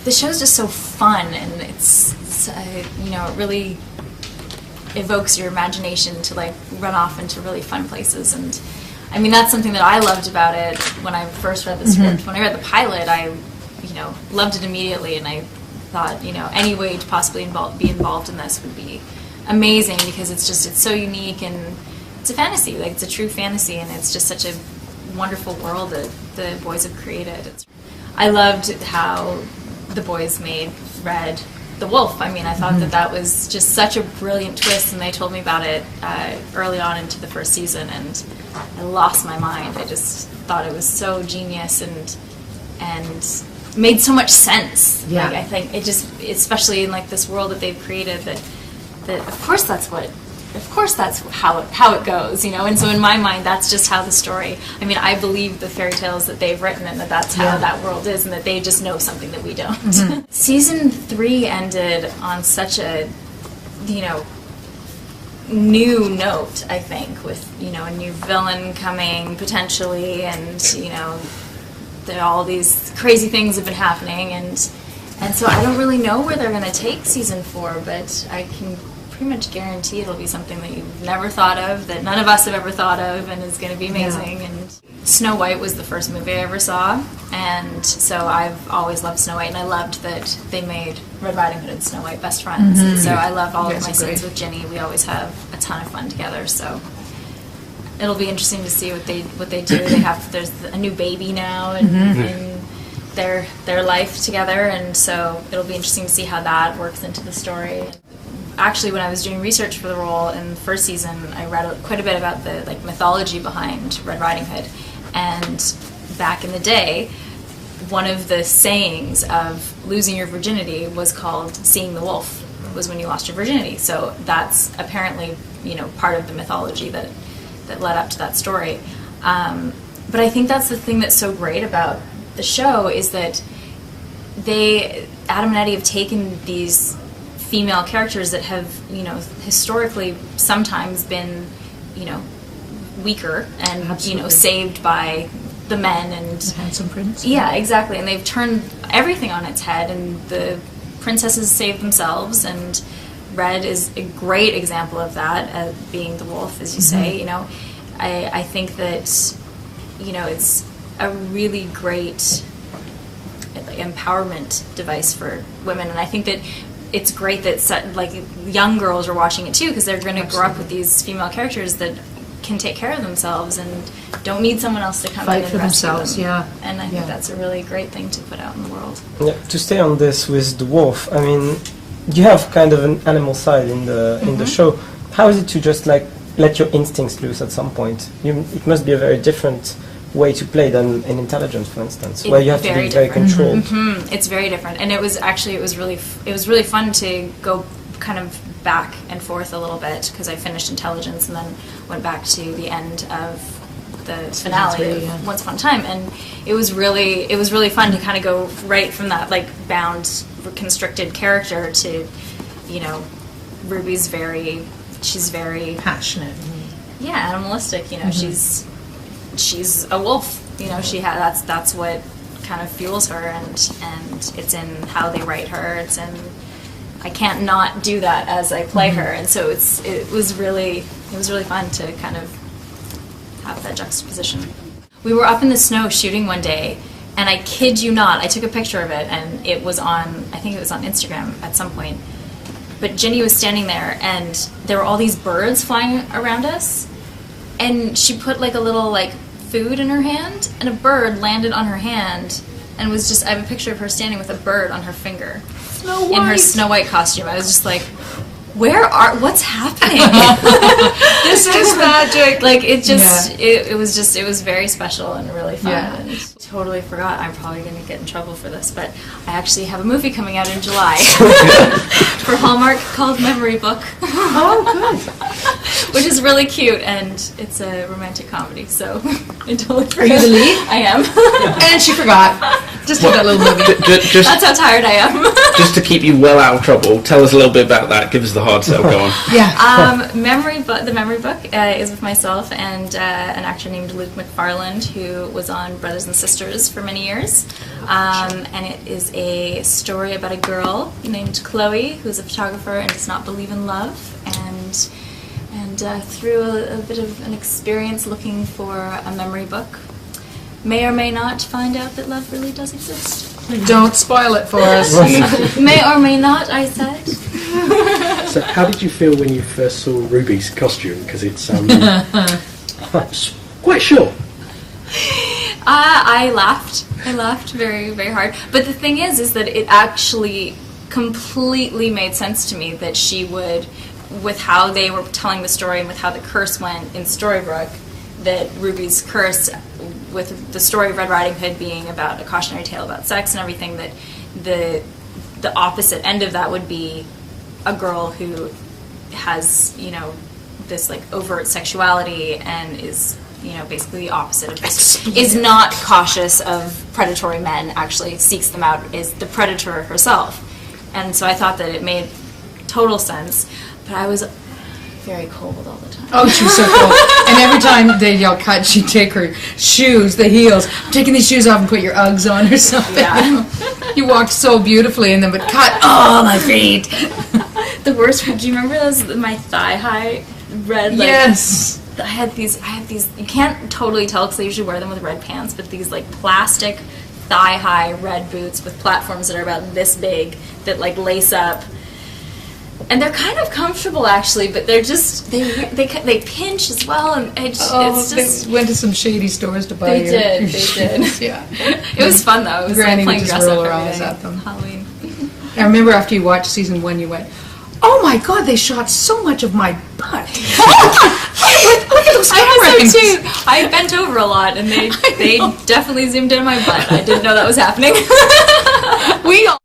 the show's just so fun, and it's you know, it really evokes your imagination to like run off into really fun places. And I mean, that's something that I loved about it when I first read the script. When I read the pilot, I, you know, loved it immediately, and I thought, you know, any way to possibly be involved in this would be amazing, because it's so unique, and it's a fantasy, like it's a true fantasy, and it's just such a wonderful world that the boys have created. I loved how the boys made Red the wolf. I mean, I thought that was just such a brilliant twist, and they told me about it early on into the first season, and I lost my mind. I just thought it was so genius and made so much sense. Yeah. Like, I think it just, especially in like this world that they've created, that of course that's how it goes, you know. And so in my mind, that's just how the story. I mean, I believe the fairy tales that they've written, and that's how that world is, and that they just know something that we don't. Season 3 ended on such a, you know, new note, I think, with, you know, a new villain coming potentially, and, you know, all these crazy things have been happening, and so I don't really know where they're going to take season 4, but I can pretty much guarantee it'll be something that you've never thought of, that none of us have ever thought of, and is going to be amazing. And Snow White was the first movie I ever saw, and so I've always loved Snow White, and I loved that they made Red Riding Hood and Snow White best friends. So I love all of my scenes with Ginny. We always have a ton of fun together. So it'll be interesting to see what they do. There's a new baby now, and their life together, and so it'll be interesting to see how that works into the story. Actually, when I was doing research for the role in the first season, I read quite a bit about the mythology behind Red Riding Hood, and back in the day, one of the sayings of losing your virginity was called seeing the wolf, was when you lost your virginity. So that's apparently, you know, part of the mythology that led up to that story. But I think that's the thing that's so great about the show, is that Adam and Eddie have taken these female characters that have, you know, historically sometimes been, you know, weaker and, you know, saved by the men and the handsome prince. Yeah, exactly. And they've turned everything on its head, and the princesses save themselves, and Red is a great example of that, being the wolf, as you say. You know, I think that, you know, it's a really great empowerment device for women, and I think that it's great that young girls are watching it too, because they're going to grow up with these female characters that can take care of themselves and don't need someone else to come in and for rescue themselves. them. And I think that's a really great thing to put out in the world. Yeah, to stay on this with the wolf, I mean, you have kind of an animal side in the show. How is it to just like let your instincts loose at some point? It must be a very different way to play than in Intelligence, for instance, where you have to be very controlled. It's very different, and it was really fun to go kind of back and forth a little bit, because I finished Intelligence and then went back to the end of the finale of Once Upon a Time, and it was really fun to kind of go right from that like bound, constricted character to, you know, Ruby's she's very passionate. Animalistic. You know, she's a wolf. You know, that's what kind of fuels her, and it's in how they write her. It's in, I can't not do that as I play her, and so it was really fun to kind of have that juxtaposition. We were up in the snow shooting one day, and I kid you not, I took a picture of it, and I think it was on Instagram at some point. But Ginny was standing there, and there were all these birds flying around us, and she put like a little like food in her hand, and a bird landed on her hand, and was just, I have a picture of her standing with a bird on her finger. Snow White. In her Snow White costume. I was just like, what's happening? This is magic. Like, it was very special and really fun. Yeah. And totally forgot, I'm probably going to get in trouble for this, but I actually have a movie coming out in July for Hallmark called Memory Book. Oh, good. Which is really cute, and it's a romantic comedy, so I totally forgot. Are you the lead? I am. And she forgot. Just for that little movie. Just, That's how tired I am. just to keep you well out of trouble, tell us a little bit about that. Give us the hard sell. Go on. Yeah. The memory book is with myself and an actor named Luke McFarland, who was on Brothers and Sisters for many years. And it is a story about a girl named Chloe, who's a photographer and does not believe in love, and through a bit of an experience looking for a memory book, may or may not find out that love really does exist. Don't spoil it for us. May or may not, I said. So, how did you feel when you first saw Ruby's costume? Because it's quite short. I laughed. I laughed very, very hard. But the thing is that it actually completely made sense to me that she would, with how they were telling the story and with how the curse went in Storybrooke, that Ruby's curse, with the story of Red Riding Hood being about a cautionary tale about sex and everything, that the opposite end of that would be a girl who has, this like overt sexuality and is, basically the opposite of this. Is not cautious of predatory men, actually seeks them out, is the predator herself. And so I thought that it made total sense, but I was very cold all the time. Oh, she was so cool. And every time they yell cut, she'd take her shoes, the heels, I'm taking these shoes off and put your Uggs on or something. Yeah. You walked so beautifully and then would cut, oh, my feet. The worst, do you remember those, my thigh-high red, like, Yes. I have these, you can't totally tell because I usually wear them with red pants, but these like plastic thigh-high red boots with platforms that are about this big that like lace up. And they're kind of comfortable actually, but they're just, they pinch as well, and it's just... They went to some shady stores to buy They did. Yeah. It was fun though, it was Granny like would playing just dress roll up her every eyes day. at them. Halloween. I remember after you watched season 1, you went, oh my God, they shot so much of my butt. Look at those I was so cameras. too. I bent over a lot, and they definitely zoomed in on my butt. I didn't know that was happening. We all